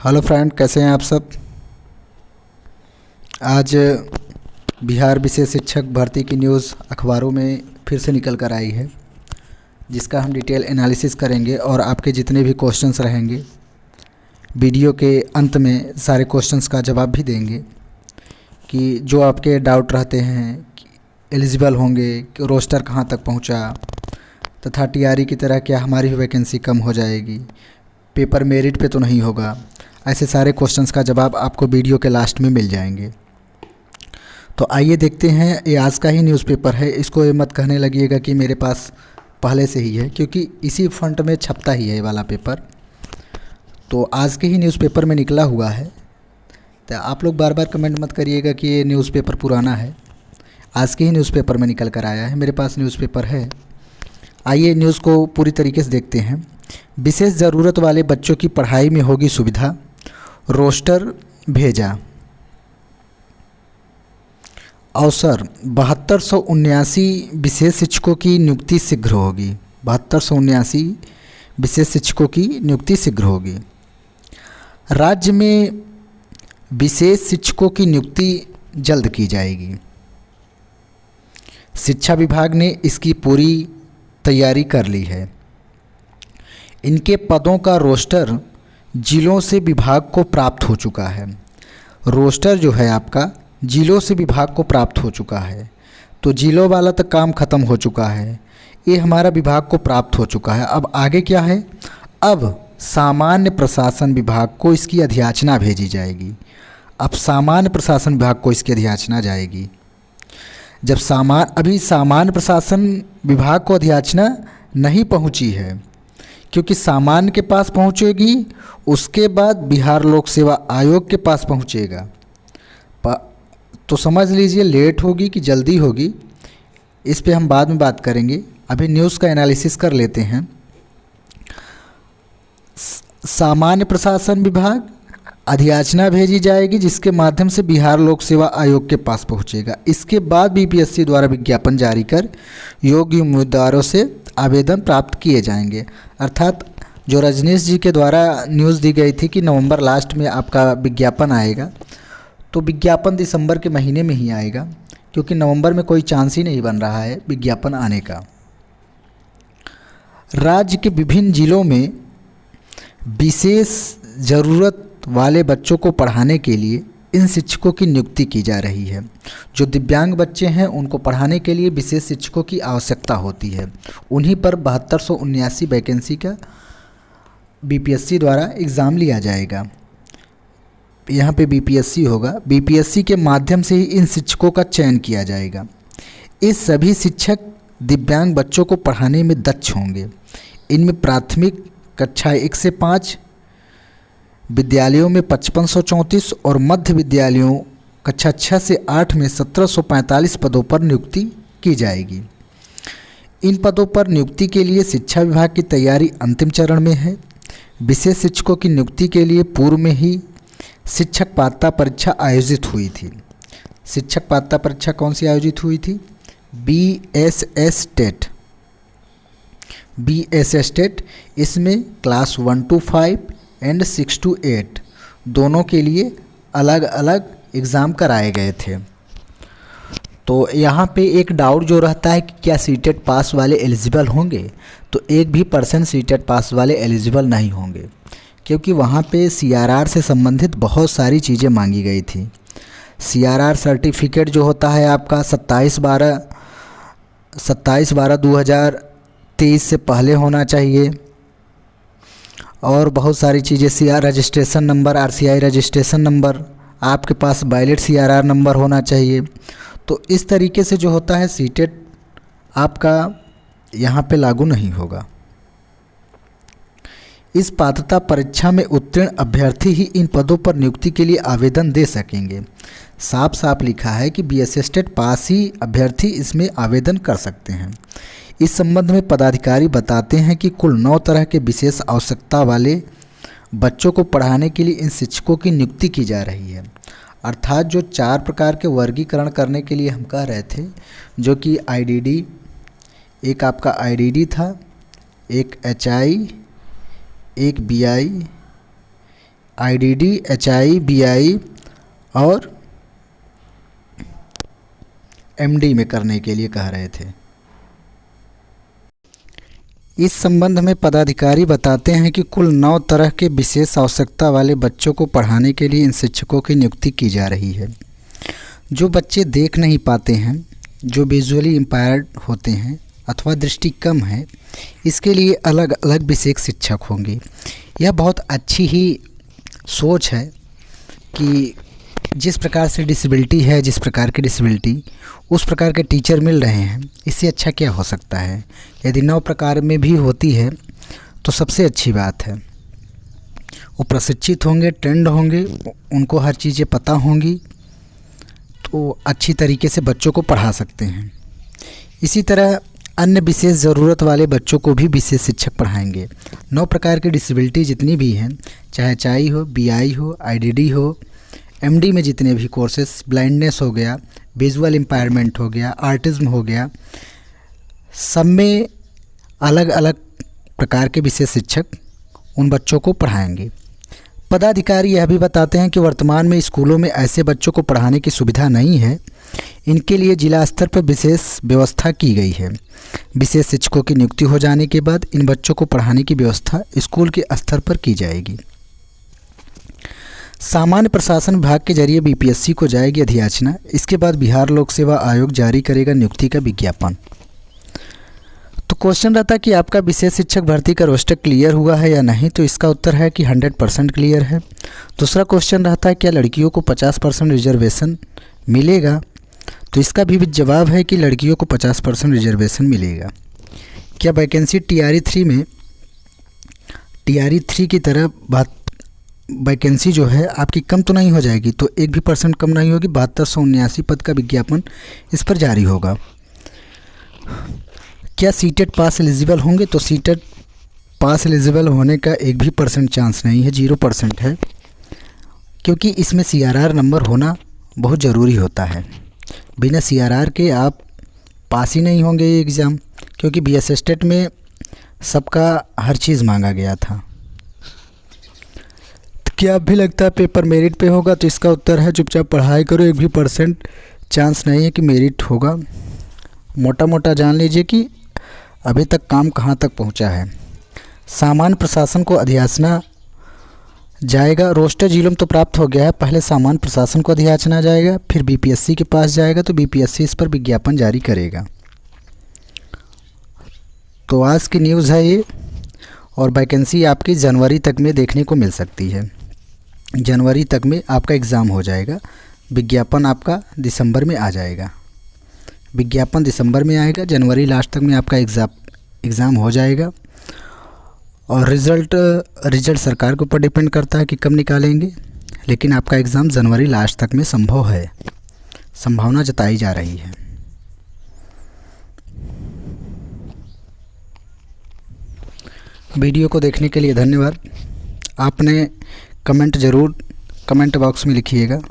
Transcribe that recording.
Hello friend, कैसे हैं आप सब। आज बिहार विशेष शिक्षक भर्ती की न्यूज़ अखबारों में फिर से निकल कर आई है, जिसका हम डिटेल एनालिसिस करेंगे और आपके जितने भी क्वेश्चंस रहेंगे वीडियो के अंत में सारे क्वेश्चंस का जवाब भी देंगे कि जो आपके डाउट रहते हैं कि एलिजिबल होंगे, कि रोस्टर कहाँ तक पहुंचा, तथा टीआरई की तरह क्या हमारी भी वैकेंसी कम हो जाएगी, पेपर मेरिट पे तो नहीं होगा। ऐसे सारे क्वेश्चंस का जवाब आपको वीडियो के लास्ट में मिल जाएंगे। तो आइए देखते हैं। ये आज का ही न्यूज़पेपर है, इसको ये मत कहने लगिएगा कि मेरे पास पहले से ही है, क्योंकि इसी फॉन्ट में छपता ही है ये वाला पेपर। तो आज के ही न्यूज़पेपर में निकला हुआ है। तो आप लोग बार बार कमेंट मत करिएगा कि ये न्यूज़पेपर पुराना है। आज के ही न्यूज़पेपर में निकल कर आया है, मेरे पास न्यूज़पेपर है। आइए न्यूज़ को पूरी तरीके से देखते हैं। विशेष ज़रूरत वाले बच्चों की पढ़ाई में होगी सुविधा, रोस्टर भेजा। अवसर 7279 विशेष शिक्षकों की नियुक्ति शीघ्र होगी। 7279 विशेष शिक्षकों की नियुक्ति शीघ्र होगी। राज्य में विशेष शिक्षकों की नियुक्ति जल्द की जाएगी। शिक्षा विभाग ने इसकी पूरी तैयारी कर ली है। इनके पदों का रोस्टर जिलों से विभाग को प्राप्त हो चुका है। रोस्टर जो है आपका जिलों से विभाग को प्राप्त हो चुका है। तो जिलों वाला तक काम ख़त्म हो चुका है, ये हमारा विभाग को प्राप्त हो चुका है। अब आगे क्या है, अब सामान्य प्रशासन विभाग को इसकी अधियाचना भेजी जाएगी। अब सामान्य प्रशासन विभाग को इसकी अधियाचना जाएगी। जब अभी सामान्य प्रशासन विभाग को अधियाचना नहीं पहुंची है, क्योंकि सामान्य के पास पहुंचेगी, उसके बाद बिहार लोक सेवा आयोग के पास पहुंचेगा। तो समझ लीजिए लेट होगी कि जल्दी होगी, इस पे हम बाद में बात करेंगे। अभी न्यूज़ का एनालिसिस कर लेते हैं। सामान्य प्रशासन विभाग अधियाचना भेजी जाएगी, जिसके माध्यम से बिहार लोक सेवा आयोग के पास पहुंचेगा। इसके बाद बीपीएससी द्वारा विज्ञापन जारी कर योग्य उम्मीदवारों से आवेदन प्राप्त किए जाएंगे। अर्थात जो रजनीश जी के द्वारा न्यूज़ दी गई थी कि नवंबर लास्ट में आपका विज्ञापन आएगा, तो विज्ञापन दिसंबर के महीने में ही आएगा, क्योंकि नवंबर में कोई चांस ही नहीं बन रहा है विज्ञापन आने का। राज्य के विभिन्न जिलों में विशेष ज़रूरत वाले बच्चों को पढ़ाने के लिए इन शिक्षकों की नियुक्ति की जा रही है। जो दिव्यांग बच्चे हैं उनको पढ़ाने के लिए विशेष शिक्षकों की आवश्यकता होती है। उन्हीं पर 7279 वैकेंसी का बीपीएससी द्वारा एग्ज़ाम लिया जाएगा। यहाँ पे बीपीएससी होगा, बीपीएससी के माध्यम से ही इन शिक्षकों का चयन किया जाएगा। ये सभी शिक्षक दिव्यांग बच्चों को पढ़ाने में दक्ष होंगे। इनमें प्राथमिक कक्षा 1 से 5 विद्यालयों में 5534 और मध्य विद्यालयों कक्षा 6 से 8 में 1745 पदों पर नियुक्ति की जाएगी। इन पदों पर नियुक्ति के लिए शिक्षा विभाग की तैयारी अंतिम चरण में है। विशेष शिक्षकों की नियुक्ति के लिए पूर्व में ही शिक्षक पात्रता परीक्षा आयोजित हुई थी। शिक्षक पात्रता परीक्षा कौन सी आयोजित हुई थी? BSS TET. बीएसएस टेट, इसमें क्लास 1 to 5 एंड 6 to 8 दोनों के लिए अलग अलग एग्ज़ाम कराए गए थे। तो यहाँ पे एक डाउट जो रहता है कि क्या सीटेट पास वाले एलिजिबल होंगे, तो एक भी परसेंट सीटेट पास वाले एलिजिबल नहीं होंगे, क्योंकि वहाँ पे सीआरआर से संबंधित बहुत सारी चीज़ें मांगी गई थी। सीआरआर सर्टिफिकेट जो होता है आपका 27/12/2023 से पहले होना चाहिए, और बहुत सारी चीज़ें, CR registration number, RCI registration number, आपके पास वैलिड सीआरआर नंबर होना चाहिए। तो इस तरीके से जो होता है सीटेट आपका यहाँ पे लागू नहीं होगा। इस पात्रता परीक्षा में उत्तीर्ण अभ्यर्थी ही इन पदों पर नियुक्ति के लिए आवेदन दे सकेंगे। साफ साफ लिखा है कि बीएसएस टेट पास ही अभ्यर्थी इसमें आवेदन कर सकते हैं। इस संबंध में पदाधिकारी बताते हैं कि कुल 9 तरह के विशेष आवश्यकता वाले बच्चों को पढ़ाने के लिए इन शिक्षकों की नियुक्ति की जा रही है। अर्थात जो 4 प्रकार के वर्गीकरण करने के लिए हम कह रहे थे, जो कि आईडीडी, एक आपका आईडीडी था, एक एचआई, एक बीआई, IDD, HI, BI और MD में करने के लिए कह रहे थे। इस संबंध में पदाधिकारी बताते हैं कि कुल 9 तरह के विशेष आवश्यकता वाले बच्चों को पढ़ाने के लिए इन शिक्षकों की नियुक्ति की जा रही है। जो बच्चे देख नहीं पाते हैं, जो विजुअली इम्पायर्ड होते हैं अथवा दृष्टि कम है, इसके लिए अलग अलग विशेष शिक्षक होंगे। यह बहुत अच्छी ही सोच है कि जिस प्रकार से डिसेबिलिटी है, जिस प्रकार की डिसेबिलिटी, उस प्रकार के टीचर मिल रहे हैं। इससे अच्छा क्या हो सकता है? यदि 9 प्रकार में भी होती है तो सबसे अच्छी बात है। वो प्रशिक्षित होंगे, ट्रेंड होंगे, उनको हर चीज़ें पता होंगी, तो अच्छी तरीके से बच्चों को पढ़ा सकते हैं। इसी तरह अन्य विशेष ज़रूरत वाले बच्चों को भी विशेष शिक्षक पढ़ाएंगे। 9 प्रकार की डिसेबिलिटी जितनी भी हैं, चाहे HI हो, BI हो, IDD हो, MD में जितने भी कोर्सेस, ब्लाइंडनेस हो गया, विजुअल इम्पायरमेंट हो गया, आर्टिज्म हो गया, सब में अलग अलग प्रकार के विशेष शिक्षक उन बच्चों को पढ़ाएंगे। पदाधिकारी यह भी बताते हैं कि वर्तमान में स्कूलों में ऐसे बच्चों को पढ़ाने की सुविधा नहीं है। इनके लिए जिला स्तर पर विशेष व्यवस्था की गई है। विशेष शिक्षकों की नियुक्ति हो जाने के बाद इन बच्चों को पढ़ाने की व्यवस्था स्कूल के स्तर पर की जाएगी। सामान्य प्रशासन विभाग के जरिए BPSC को जाएगी अधियाचना। इसके बाद बिहार लोक सेवा आयोग जारी करेगा नियुक्ति का विज्ञापन। तो क्वेश्चन रहता है कि आपका विशेष शिक्षक भर्ती का रोस्टर क्लियर हुआ है या नहीं, तो इसका उत्तर है कि 100% क्लियर है। दूसरा क्वेश्चन रहता है क्या लड़कियों को 50% रिजर्वेशन मिलेगा, तो इसका भी जवाब है कि लड़कियों को 50% रिजर्वेशन मिलेगा। क्या वैकेंसी TRE 3 की तरह वैकेंसी जो है आपकी कम तो नहीं हो जाएगी? तो 1 भी % कम नहीं होगी। 7279 पद का विज्ञापन इस पर जारी होगा। क्या सीटेट पास एलिजिबल होंगे? तो सीटेट पास एलिजिबल होने का 1 भी % चांस नहीं है, 0% है, क्योंकि इसमें CRR नंबर होना बहुत ज़रूरी होता है। बिना CRR के आप पास ही नहीं होंगे ये एग्ज़ाम, क्योंकि BS स्टेट में सबका हर चीज़ मांगा गया था। क्या अब भी लगता है पेपर मेरिट पे होगा? तो इसका उत्तर है चुपचाप पढ़ाई करो, 1 भी % चांस नहीं है कि मेरिट होगा। मोटा मोटा जान लीजिए कि अभी तक काम कहाँ तक पहुँचा है। सामान्य प्रशासन को अधियाचना जाएगा। रोस्टर जिलों तो प्राप्त हो गया है, पहले सामान्य प्रशासन को अधियाचना जाएगा, फिर BPSC के पास जाएगा, तो BPSC इस पर विज्ञापन जारी करेगा। तो आज की न्यूज़ है ये, और वैकेंसी आपकी जनवरी तक में देखने को मिल सकती है। जनवरी तक में आपका एग्ज़ाम हो जाएगा। विज्ञापन आपका दिसंबर में आ जाएगा। विज्ञापन दिसंबर में आएगा, जनवरी लास्ट तक में आपका एग्ज़ाम हो जाएगा। और रिज़ल्ट सरकार के ऊपर डिपेंड करता है कि कब निकालेंगे, लेकिन आपका एग्ज़ाम जनवरी लास्ट तक में संभव है, संभावना जताई जा रही है। वीडियो को देखने के लिए धन्यवाद। आपने कमेंट ज़रूर कमेंट बॉक्स में लिखिएगा।